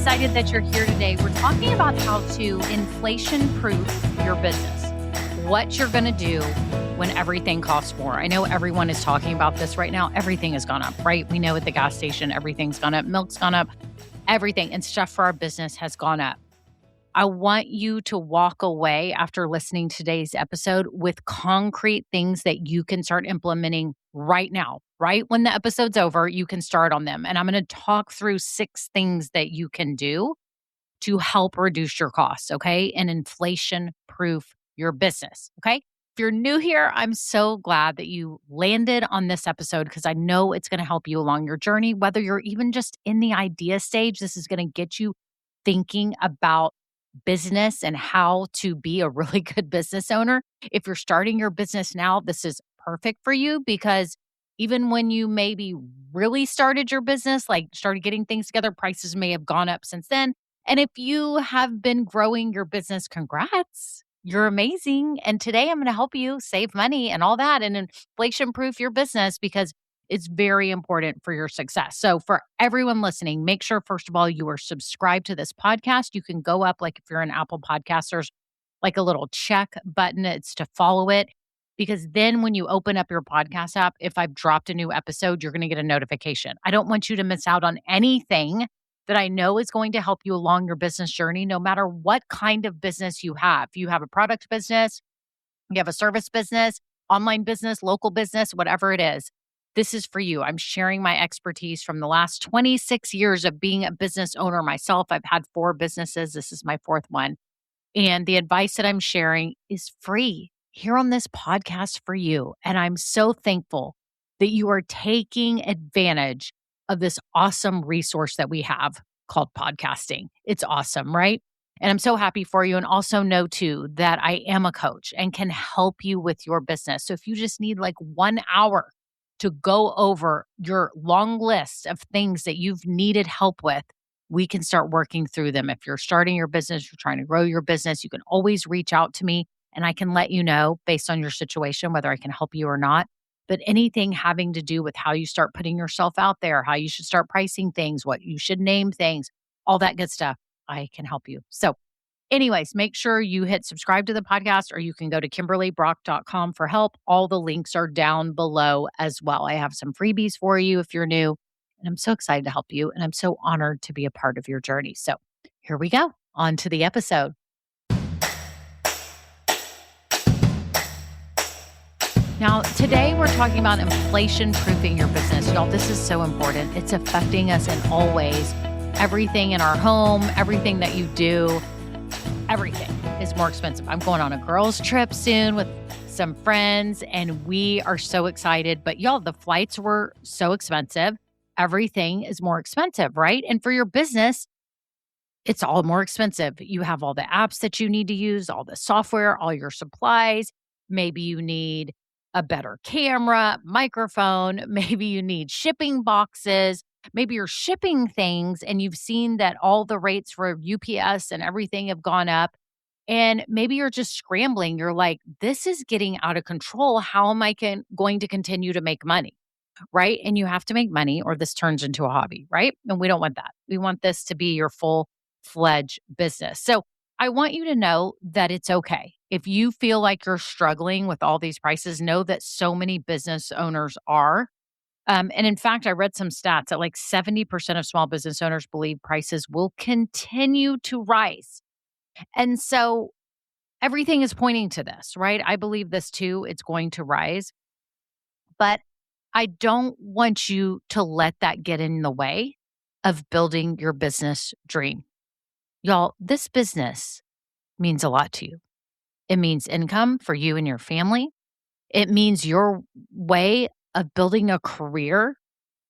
excited that you're here today. We're talking about how to inflation-proof your business, what you're going to do when everything costs more. I know everyone is talking about this right now. Everything has gone up, right? We know at the gas station, everything's gone up. Milk's gone up. Everything and stuff for our business has gone up. I want you to walk away after listening to today's episode with concrete things that you can start implementing right now. Right when the episode's over, you can start on them. And I'm going to talk through 6 things that you can do to help reduce your costs, okay? And inflation proof your business, okay? If you're new here, I'm so glad that you landed on this episode because I know it's going to help you along your journey. Whether you're even just in the idea stage, this is going to get you thinking about business and how to be a really good business owner. If you're starting your business now, this is perfect for you because even when you maybe really started your business, like started getting things together, prices may have gone up since then. And if you have been growing your business, congrats. You're amazing. And today I'm going to help you save money and all that and inflation proof your business because it's very important for your success. So for everyone listening, make sure, first of all, you are subscribed to this podcast. You can go up, like if you're an Apple podcast, there's like a little check button. It's to follow it. Because then when you open up your podcast app, if I've dropped a new episode, you're going to get a notification. I don't want you to miss out on anything that I know is going to help you along your business journey, no matter what kind of business you have. If you have a product business, you have a service business, online business, local business, whatever it is, this is for you. I'm sharing my expertise from the last 26 years of being a business owner myself. I've had 4 businesses. This is my 4th one. And the advice that I'm sharing is free here on this podcast for you. And I'm so thankful that you are taking advantage of this awesome resource that we have called podcasting. It's awesome, right? And I'm so happy for you. And also know too that I am a coach and can help you with your business. So if you just need like 1 hour to go over your long list of things that you've needed help with, we can start working through them. If you're starting your business, you're trying to grow your business, you can always reach out to me and I can let you know based on your situation whether I can help you or not. But anything having to do with how you start putting yourself out there, how you should start pricing things, what you should name things, all that good stuff, I can help you. So anyways, make sure you hit subscribe to the podcast or you can go to KimberlyBrock.com for help. All the links are down below as well. I have some freebies for you if you're new, and I'm so excited to help you. And I'm so honored to be a part of your journey. So here we go on to the episode. Now, today we're talking about inflation proofing your business. Y'all, this is so important. It's affecting us in all ways. Everything in our home, everything that you do, everything is more expensive. I'm going on a girls' trip soon with some friends, and we are so excited. But y'all, the flights were so expensive. Everything is more expensive, right? And for your business, it's all more expensive. You have all the apps that you need to use, all the software, all your supplies. Maybe you need a better camera, microphone. Maybe you need shipping boxes. Maybe you're shipping things and you've seen that all the rates for UPS and everything have gone up. And maybe you're just scrambling. You're like, this is getting out of control. How am I going to continue to make money? Right? And you have to make money or this turns into a hobby, right? And we don't want that. We want this to be your full-fledged business. So I want you to know that it's okay. If you feel like you're struggling with all these prices, know that so many business owners are. And in fact, I read some stats that like 70% of small business owners believe prices will continue to rise. And so everything is pointing to this, right? I believe this too. It's going to rise. But I don't want you to let that get in the way of building your business dream. Y'all, this business means a lot to you. It means income for you and your family. It means your way of building a career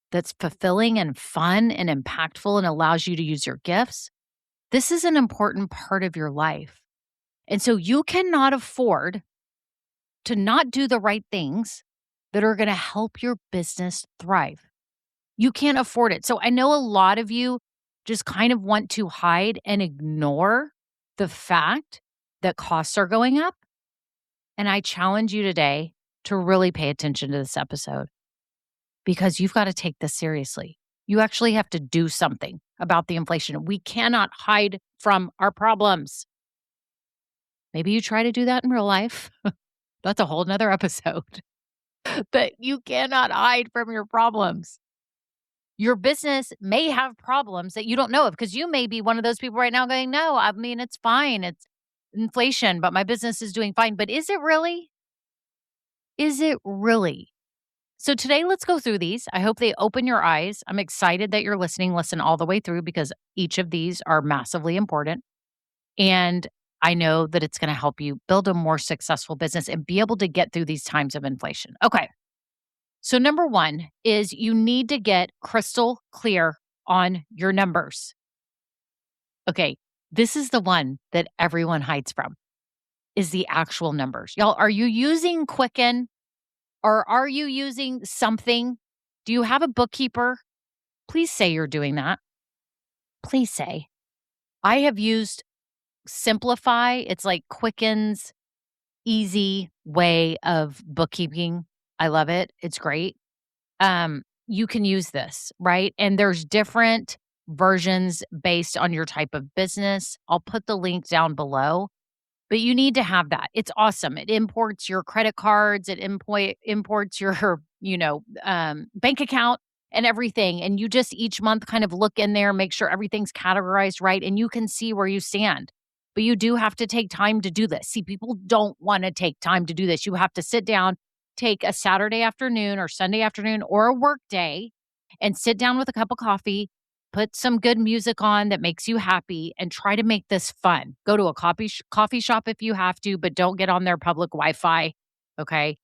that's fulfilling and fun and impactful and allows you to use your gifts. This is an important part of your life. And so you cannot afford to not do the right things that are going to help your business thrive. You can't afford it. So I know a lot of you just kind of want to hide and ignore the fact that costs are going up. And I challenge you today to really pay attention to this episode because you've got to take this seriously. You actually have to do something about the inflation. We cannot hide from our problems. Maybe you try to do that in real life. That's a whole nother episode. But you cannot hide from your problems. Your business may have problems that you don't know of because you may be one of those people right now going, no, I mean, it's fine. It's inflation, but my business is doing fine. But is it really? Is it really? So today, let's go through these. I hope they open your eyes. I'm excited that you're listening. Listen all the way through because each of these are massively important. And I know that it's going to help you build a more successful business and be able to get through these times of inflation. Okay. So, number one is you need to get crystal clear on your numbers. Okay. This is the one that everyone hides from is the actual numbers. Y'all, are you using Quicken or are you using something? Do you have a bookkeeper? Please say you're doing that. Please say. I have used Simplify. It's like Quicken's easy way of bookkeeping. I love it. It's great. You can use this, right? And there's different versions based on your type of business. I'll put the link down below, but you need to have that. It's awesome. It imports your credit cards, it imports your, bank account and everything. And you just each month kind of look in there, make sure everything's categorized right, and you can see where you stand. But you do have to take time to do this. See, people don't want to take time to do this. You have to sit down, take a Saturday afternoon or Sunday afternoon or a work day and sit down with a cup of coffee, put some good music on that makes you happy and try to make this fun. Go to a coffee shop if you have to, but don't get on their public Wi-Fi, okay?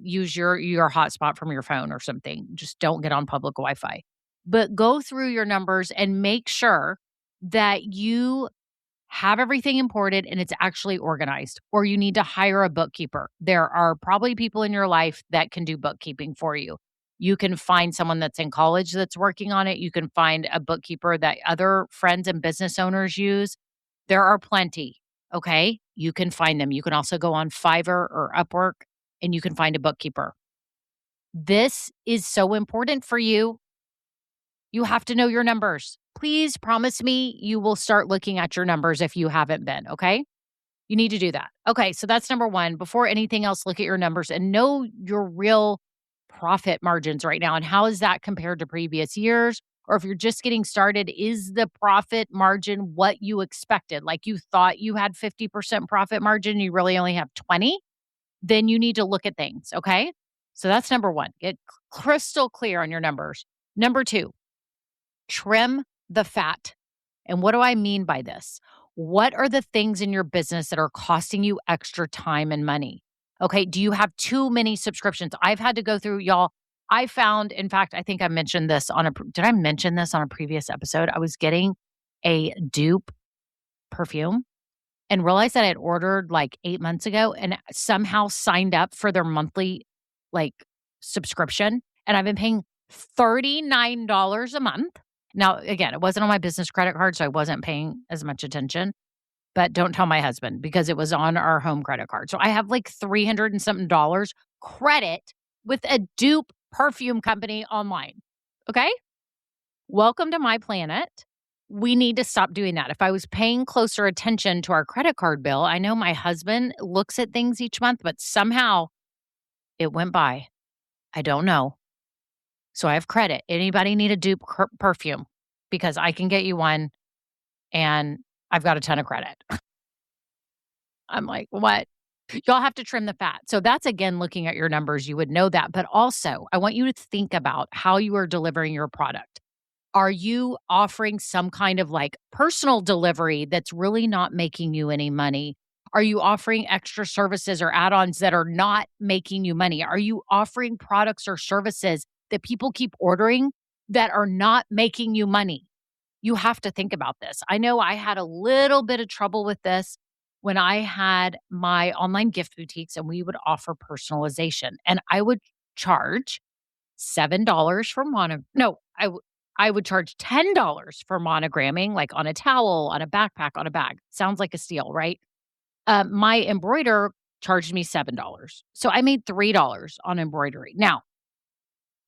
Use your hotspot from your phone or something. Just don't get on public Wi-Fi. But go through your numbers and make sure that you have everything imported and it's actually organized, or you need to hire a bookkeeper. There are probably people in your life that can do bookkeeping for you. You can find someone that's in college that's working on it. You can find a bookkeeper that other friends and business owners use. There are plenty. Okay. You can find them. You can also go on Fiverr or Upwork and you can find a bookkeeper. This is so important for you. You have to know your numbers. Please promise me you will start looking at your numbers if you haven't been, okay? You need to do that. Okay, so that's number one. Before anything else, look at your numbers and know your real profit margins right now and how is that compared to previous years? Or if you're just getting started, is the profit margin what you expected? Like you thought you had 50% profit margin, you really only have 20? Then you need to look at things, okay? So that's number one. Get crystal clear on your numbers. Number two, trim the fat. And what do I mean by this? What are the things in your business that are costing you extra time and money? Okay. Do you have too many subscriptions? I've had to go through, y'all. I found, in fact, I think I mentioned this did I mention this on a previous episode? I was getting a dupe perfume and realized that I had ordered like 8 months ago and somehow signed up for their monthly like subscription. And I've been paying $39 a month. Now, again, it wasn't on my business credit card, so I wasn't paying as much attention. But don't tell my husband because it was on our home credit card. So I have like 300 and something dollars credit with a dupe perfume company online. Okay. Welcome to my planet. We need to stop doing that. If I was paying closer attention to our credit card bill, I know my husband looks at things each month, but somehow it went by. I don't know. So I have credit. Anybody need a dupe perfume? Because I can get you one and I've got a ton of credit. I'm like, what? Y'all have to trim the fat. So that's again, looking at your numbers, you would know that. But also, I want you to think about how you are delivering your product. Are you offering some kind of like personal delivery that's really not making you any money? Are you offering extra services or add-ons that are not making you money? Are you offering products or services that people keep ordering that are not making you money? You have to think about this. I know I had a little bit of trouble with this when I had my online gift boutiques and we would offer personalization and I would charge $7 for I would charge $10 for monogramming, like on a towel, on a backpack, on a bag. Sounds like a steal, right? My embroider charged me $7. So I made $3 on embroidery. Now,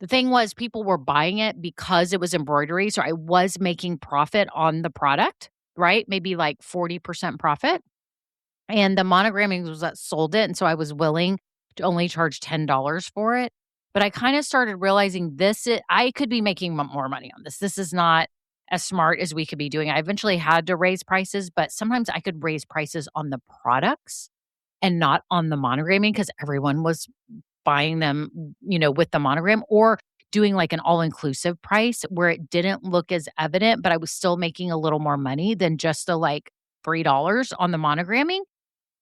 The thing was people were buying it because it was embroidery, so I was making profit on the product, right? Maybe like 40% profit, and the monogramming was that sold it, and so I was willing to only charge $10 for it, but I kinda started realizing I could be making more money on this. This is not as smart as we could be doing. I eventually had to raise prices, but sometimes I could raise prices on the products and not on the monogramming because everyone was buying them, with the monogram or doing like an all-inclusive price where it didn't look as evident, but I was still making a little more money than just the like $3 on the monogramming.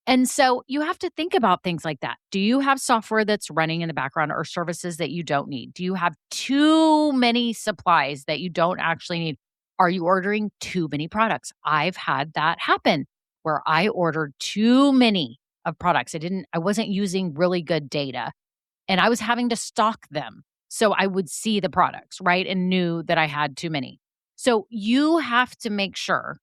And so you have to think about things like that. Do you have software that's running in the background or services that you don't need? Do you have too many supplies that you don't actually need? Are you ordering too many products? I've had that happen where I ordered too many of products. I wasn't using really good data and I was having to stock them. So I would see the products, right? And knew that I had too many. So you have to make sure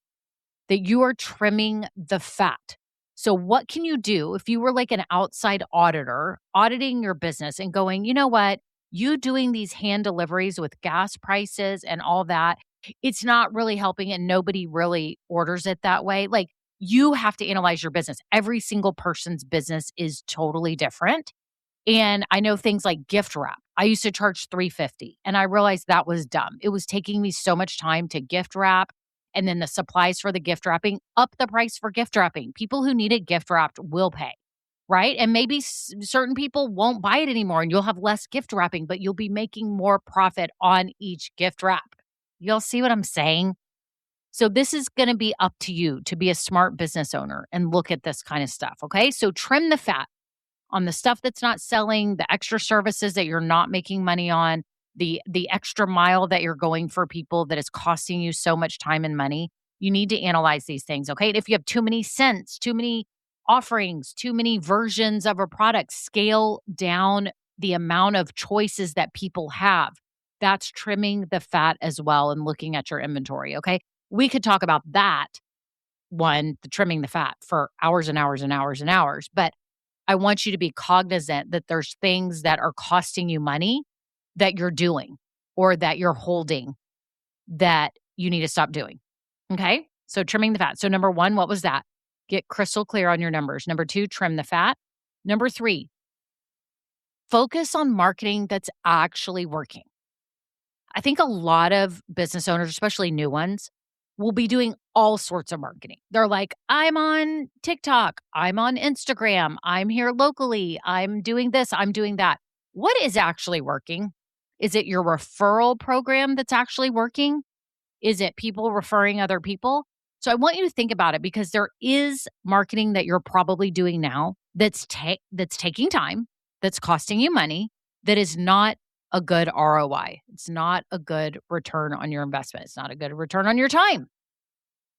that you are trimming the fat. So, what can you do if you were like an outside auditor auditing your business and going, you know what? You doing these hand deliveries with gas prices and all that, it's not really helping and nobody really orders it that way. Like, you have to analyze your business. Every single person's business is totally different. And I know things like gift wrap. I used to charge 350 and I realized that was dumb. It was taking me so much time to gift wrap and then the supplies for the gift wrapping, up the price for gift wrapping. People who need it gift wrapped will pay, right? And maybe certain people won't buy it anymore and you'll have less gift wrapping, but you'll be making more profit on each gift wrap. You'll see what I'm saying? So this is going to be up to you to be a smart business owner and look at this kind of stuff, okay? So trim the fat on the stuff that's not selling, the extra services that you're not making money on, the extra mile that you're going for people that is costing you so much time and money. You need to analyze these things, okay? And if you have too many scents, too many offerings, too many versions of a product, scale down the amount of choices that people have. That's trimming the fat as well and looking at your inventory, okay? We could talk about that one, the trimming the fat for hours and hours and hours and hours, but I want you to be cognizant that there's things that are costing you money that you're doing or that you're holding that you need to stop doing. Okay. So trimming the fat. So number one, what was that? Get crystal clear on your numbers. Number two, trim the fat. Number three, focus on marketing that's actually working. I think a lot of business owners, especially new ones, will be doing all sorts of marketing. They're like, I'm on TikTok, I'm on Instagram, I'm here locally, I'm doing this, I'm doing that. What is actually working? Is it your referral program that's actually working? Is it people referring other people? So I want you to think about it because there is marketing that you're probably doing now that's taking time, that's costing you money, that is not a good ROI. It's not a good return on your investment. It's not a good return on your time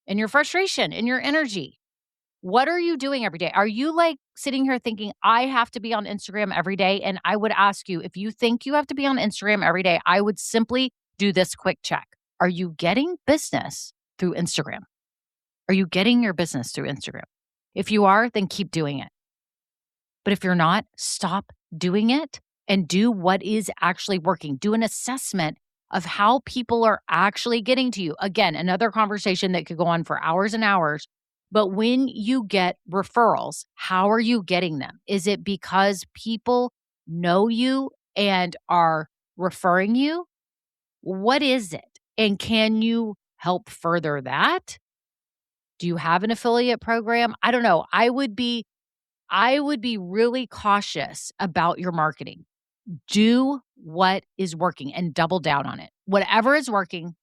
and your frustration and your energy. What are you doing every day? Are you like sitting here thinking, I have to be on Instagram every day? And I would ask you, if you think you have to be on Instagram every day, I would simply do this quick check. Are you getting business through Instagram? Are you getting your business through Instagram? If you are, then keep doing it. But if you're not, stop doing it and do what is actually working. Do an assessment of how people are actually getting to you. Again, another conversation that could go on for hours and hours. But when you get referrals, how are you getting them? Is it because people know you and are referring you? What is it? And can you help further that? Do you have an affiliate program? I don't know. I would be really cautious about your marketing. Do what is working and double down on it. Whatever is working,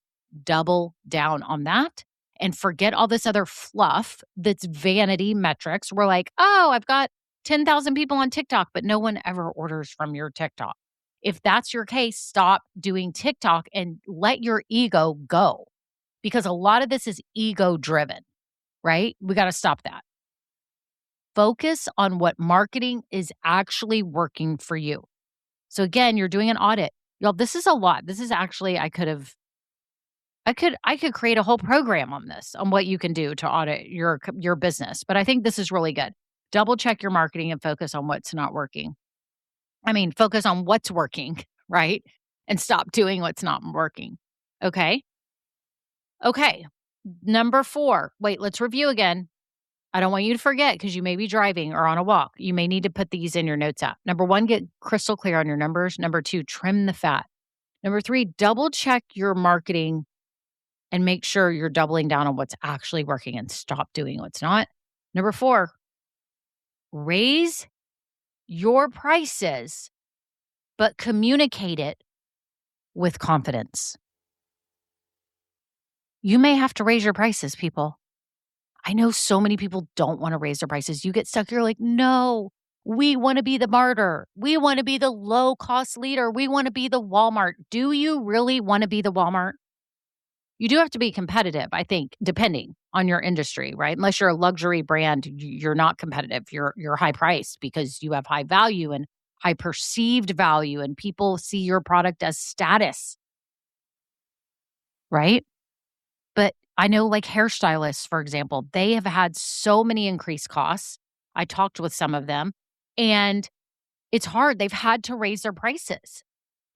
double down on that and forget all this other fluff that's vanity metrics. We're like, oh, I've got 10,000 people on TikTok, but no one ever orders from your TikTok. If that's your case, stop doing TikTok and let your ego go because a lot of this is ego driven, right? We got to stop that. Focus on what marketing is actually working for you. So again, you're doing an audit. Y'all, this is a lot. This is actually, I could create a whole program on this, on what you can do to audit your business. But I think this is really good. Double check your marketing and focus on what's not working. I mean, focus on what's working, right? and stop doing what's not working. Okay. Okay. Number 4. Wait, let's review again. I don't want you to forget because you may be driving or on a walk. You may need to put these in your notes app. Number 1, get crystal clear on your numbers. Number 2, trim the fat. Number 3, double check your marketing and make sure you're doubling down on what's actually working and stop doing what's not. Number 4, raise your prices, but communicate it with confidence. You may have to raise your prices, people. I know so many people don't want to raise their prices. You get stuck, you're like, no, we want to be the martyr. We want to be the low cost leader. We want to be the Walmart. Do you really want to be the Walmart? You do have to be competitive, I think, depending on your industry, right? Unless you're a luxury brand, you're not competitive. You're high priced because you have high value and high perceived value, and people see your product as status, right? But I know like hairstylists, for example, they have had so many increased costs. I talked with some of them, and it's hard. They've had to raise their prices.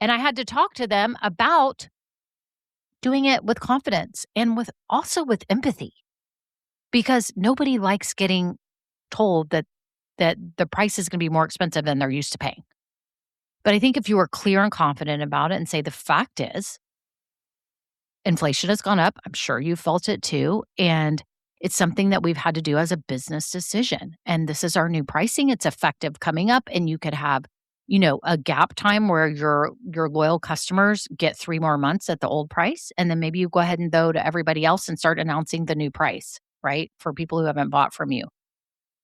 And I had to talk to them about doing it with confidence and also with empathy, because nobody likes getting told that the price is going to be more expensive than they're used to paying. But I think if you are clear and confident about it and say the fact is inflation has gone up, I'm sure you felt it too, and it's something that we've had to do as a business decision. And this is our new pricing. It's effective coming up, and you could have, a gap time where your loyal customers get 3 more months at the old price, and then maybe you go ahead and go to everybody else and start announcing the new price, right? For people who haven't bought from you.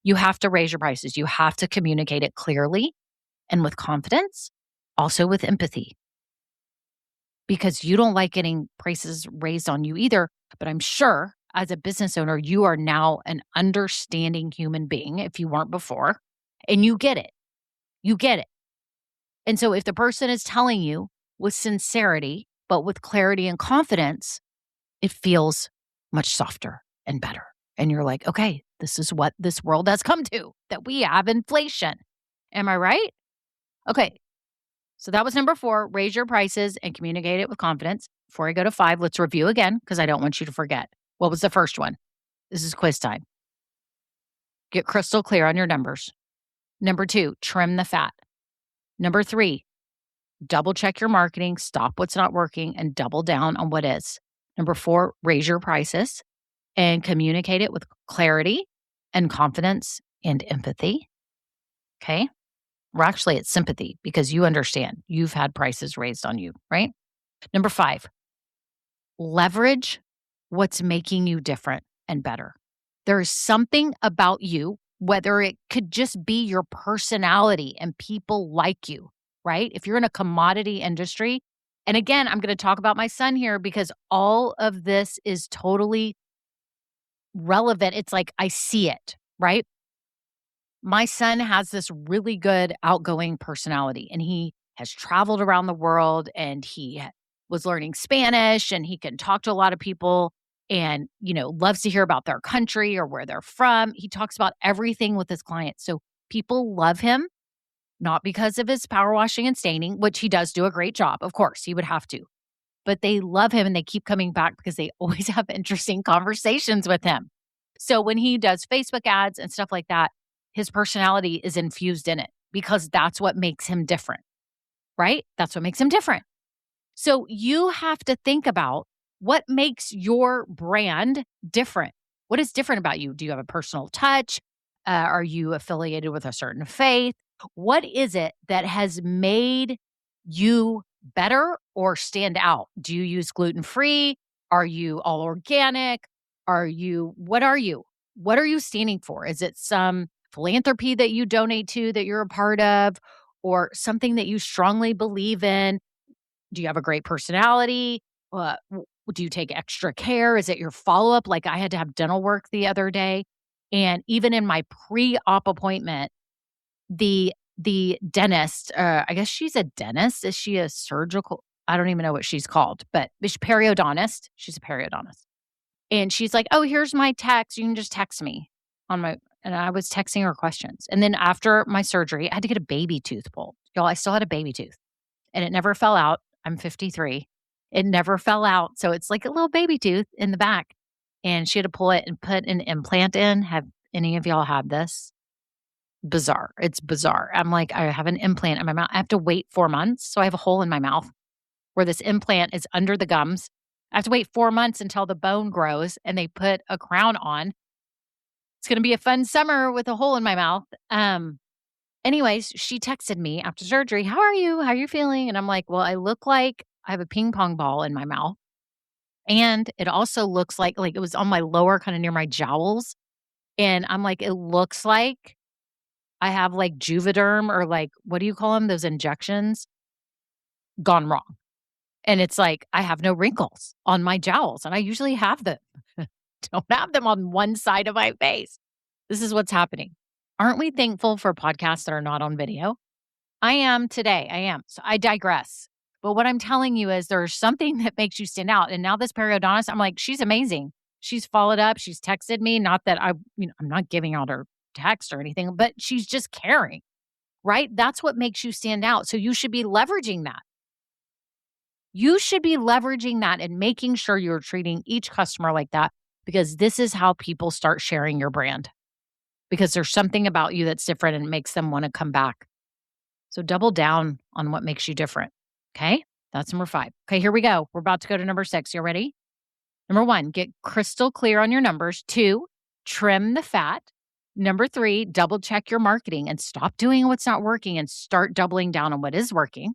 You have to raise your prices. You have to communicate it clearly and with confidence, also with empathy, because you don't like getting prices raised on you either. But I'm sure as a business owner, you are now an understanding human being if you weren't before, and you get it. You get it. And so if the person is telling you with sincerity, but with clarity and confidence, it feels much softer and better. And you're like, okay, this is what this world has come to, that we have inflation. Am I right? Okay. So that was number 4, raise your prices and communicate it with confidence. Before I go to 5, let's review again because I don't want you to forget. What was the first one? This is quiz time. Get crystal clear on your numbers. Number 2, trim the fat. Number 3, double check your marketing, stop what's not working, and double down on what is. Number 4, raise your prices and communicate it with clarity and confidence and empathy. Okay. Well, actually, it's sympathy because you understand you've had prices raised on you, right? Number 5, leverage what's making you different and better. There is something about you, whether it could just be your personality and people like you, right? If you're in a commodity industry, and again, I'm going to talk about my son here because all of this is totally relevant. It's like I see it, right? My son has this really good outgoing personality, and he has traveled around the world, and he was learning Spanish, and he can talk to a lot of people and, loves to hear about their country or where they're from. He talks about everything with his clients. So people love him, not because of his power washing and staining, which he does do a great job. Of course, he would have to, but they love him and they keep coming back because they always have interesting conversations with him. So when he does Facebook ads and stuff like that, his personality is infused in it because that's what makes him different, right? That's what makes him different. So you have to think about what makes your brand different. What is different about you? Do you have a personal touch? Are you affiliated with a certain faith? What is it that has made you better or stand out? Do you use gluten-free? Are you all organic? What are you? What are you standing for? Is it some philanthropy that you donate to that you're a part of, or something that you strongly believe in? Do you have a great personality? Do you take extra care? Is it your follow-up? Like I had to have dental work the other day. And even in my pre-op appointment, the dentist, I guess she's a dentist. Is she a surgical? I don't even know what she's called, but she's periodontist. She's a periodontist. And she's like, oh, here's my text. You can just text me and I was texting her questions. And then after my surgery, I had to get a baby tooth pulled. Y'all, I still had a baby tooth and it never fell out. I'm 53. It never fell out. So it's like a little baby tooth in the back. And she had to pull it and put an implant in. Have any of y'all had this? Bizarre. It's bizarre. I'm like, I have an implant in my mouth. I have to wait 4 months. So I have a hole in my mouth where this implant is under the gums. I have to wait 4 months until the bone grows and they put a crown on. It's going to be a fun summer with a hole in my mouth. Anyways, she texted me after surgery, "How are you? How are you feeling?" And I'm like, "Well, I look like I have a ping pong ball in my mouth. And it also looks like it was on my lower kind of near my jowls. And I'm like, it looks like I have like Juvederm or like, what do you call them? Those injections gone wrong. And it's like, I have no wrinkles on my jowls. And I usually have them. Don't have them on one side of my face. This is what's happening. Aren't we thankful for podcasts that are not on video? I am today. I am. So I digress. But what I'm telling you is there's something that makes you stand out. And now this periodontist, I'm like, she's amazing. She's followed up. She's texted me. Not that I'm not giving out her text or anything, but she's just caring, right? That's what makes you stand out. So you should be leveraging that. You should be leveraging that and making sure you're treating each customer like that, because this is how people start sharing your brand, because there's something about you that's different and makes them want to come back. So double down on what makes you different. Okay. That's number 5. Okay. Here we go. We're about to go to number 6. You ready? Number 1, get crystal clear on your numbers. 2, trim the fat. Number 3, double check your marketing and stop doing what's not working and start doubling down on what is working.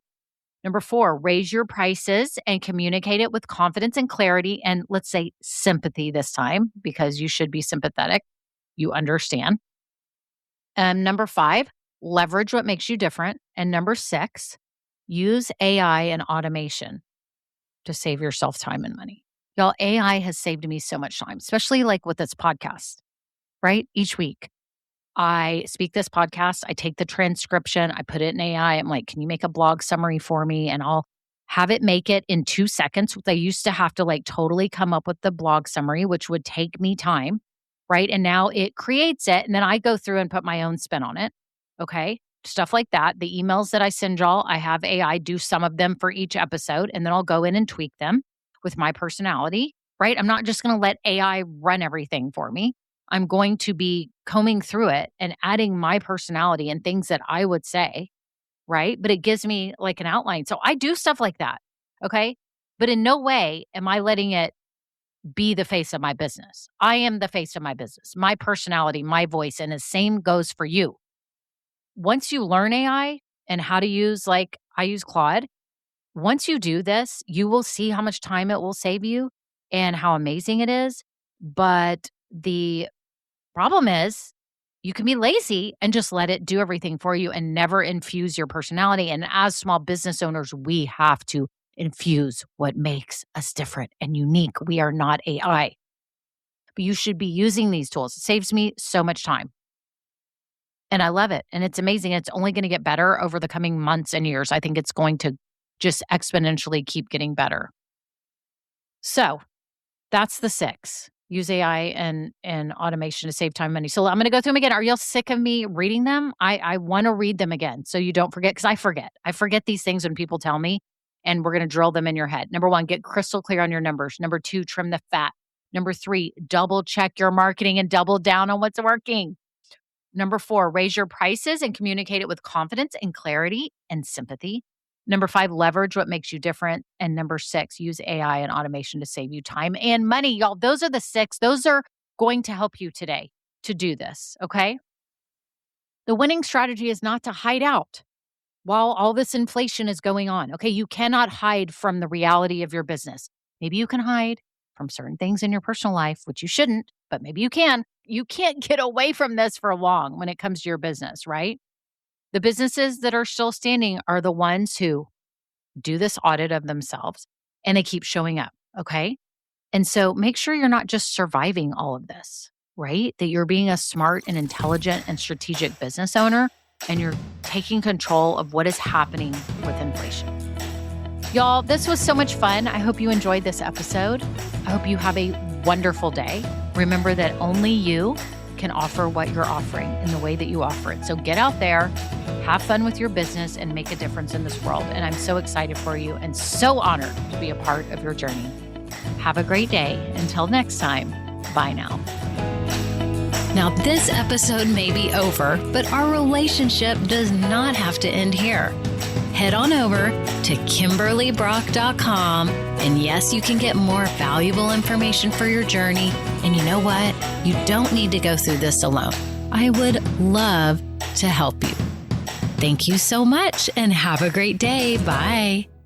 Number 4, raise your prices and communicate it with confidence and clarity. And let's say sympathy this time, because you should be sympathetic. You understand. Number 5, leverage what makes you different. And number 6, use AI and automation to save yourself time and money. Y'all, AI has saved me so much time, especially like with this podcast, right? Each week I speak this podcast, I take the transcription, I put it in AI. I'm like, can you make a blog summary for me? And I'll have it make it in 2 seconds. They used to have to like totally come up with the blog summary, which would take me time, right? And now it creates it. And then I go through and put my own spin on it. Okay. Stuff like that. The emails that I send y'all, I have AI do some of them for each episode, and then I'll go in and tweak them with my personality, right? I'm not just going to let AI run everything for me. I'm going to be combing through it and adding my personality and things that I would say, right? But it gives me like an outline. So I do stuff like that. Okay. But in no way am I letting it be the face of my business. I am the face of my business, my personality, my voice, and the same goes for you. Once you learn AI and how to use, like I use Claude, once you do this, you will see how much time it will save you and how amazing it is. But the problem is you can be lazy and just let it do everything for you and never infuse your personality. And as small business owners, we have to infuse what makes us different and unique. We are not AI. But you should be using these tools. It saves me so much time. And I love it. And it's amazing. It's only going to get better over the coming months and years. I think it's going to just exponentially keep getting better. So that's the 6. Use AI and automation to save time and money. So I'm going to go through them again. Are y'all sick of me reading them? I want to read them again so you don't forget, because I forget. I forget these things when people tell me, and we're going to drill them in your head. Number 1, get crystal clear on your numbers. Number 2, trim the fat. Number 3, double check your marketing and double down on what's working. Number 4, raise your prices and communicate it with confidence and clarity and sympathy. Number 5, leverage what makes you different. And number 6, use AI and automation to save you time and money. Y'all, those are the 6. Those are going to help you today to do this, okay? The winning strategy is not to hide out while all this inflation is going on, okay? You cannot hide from the reality of your business. Maybe you can hide from certain things in your personal life, which you shouldn't, but maybe you can. You can't get away from this for long when it comes to your business, right? The businesses that are still standing are the ones who do this audit of themselves and they keep showing up, okay? And so make sure you're not just surviving all of this, right? That you're being a smart and intelligent and strategic business owner, and you're taking control of what is happening with inflation. Y'all, this was so much fun. I hope you enjoyed this episode. I hope you have a wonderful day. Remember that only you can offer what you're offering in the way that you offer it. So get out there, have fun with your business, and make a difference in this world. And I'm so excited for you and so honored to be a part of your journey. Have a great day. Until next time, bye now. Now, this episode may be over, but our relationship does not have to end here. Head on over to KimberlyBrock.com, and yes, you can get more valuable information for your journey. And you know what? You don't need to go through this alone. I would love to help you. Thank you so much, and have a great day. Bye.